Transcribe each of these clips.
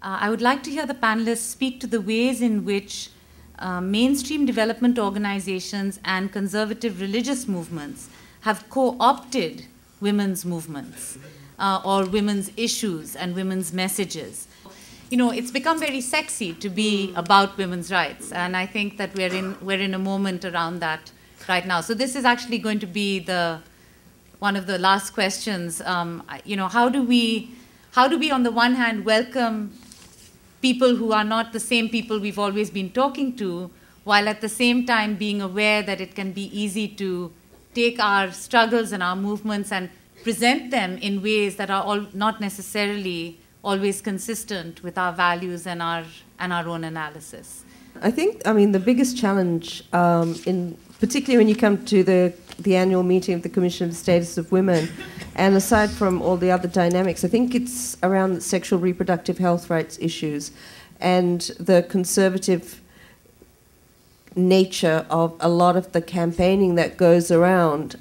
I would like to hear the panelists speak to the ways in which mainstream development organizations and conservative religious movements have co-opted women's movements or women's issues and women's messages. You know, it's become very sexy to be about women's rights, and I think that we're in a moment around that right now. So this is actually going to be one of the last questions. You know, how do we on the one hand welcome people who are not the same people we've always been talking to, while at the same time being aware that it can be easy to take our struggles and our movements and present them in ways that are not necessarily always consistent with our values and our own analysis? I think, I mean, the biggest challenge, particularly when you come to the annual meeting of the Commission of the Status of Women, and aside from all the other dynamics, I think it's around the sexual reproductive health rights issues and the conservative nature of a lot of the campaigning that goes around,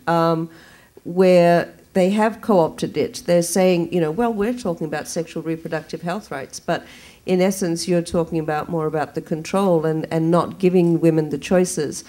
where they have co-opted it. They're saying, you know, well, we're talking about sexual reproductive health rights, but in essence, you're talking more about the control and not giving women the choices.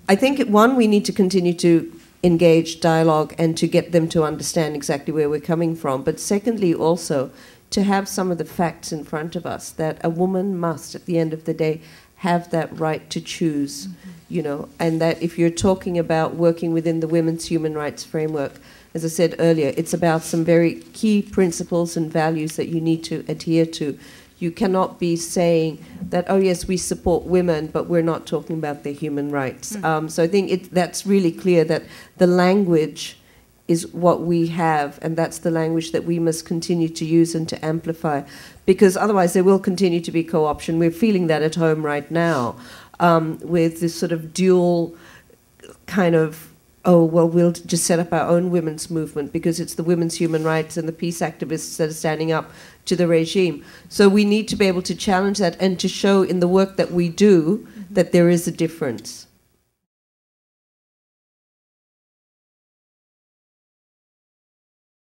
I think, one, we need to continue to engage dialogue and to get them to understand exactly where we're coming from. But secondly, also, to have some of the facts in front of us that a woman must, at the end of the day, have that right to choose, you know, and that if you're talking about working within the women's human rights framework, as I said earlier, it's about some very key principles and values that you need to adhere to. You cannot be saying that, oh yes, we support women, but we're not talking about their human rights. So I think that's really clear that the language is what we have, and that's the language that we must continue to use and to amplify, because otherwise there will continue to be co-option. We're feeling that at home right now, with this sort of dual kind of, oh, well, we'll just set up our own women's movement because it's the women's human rights and the peace activists that are standing up to the regime. So we need to be able to challenge that and to show in the work that we do that there is a difference.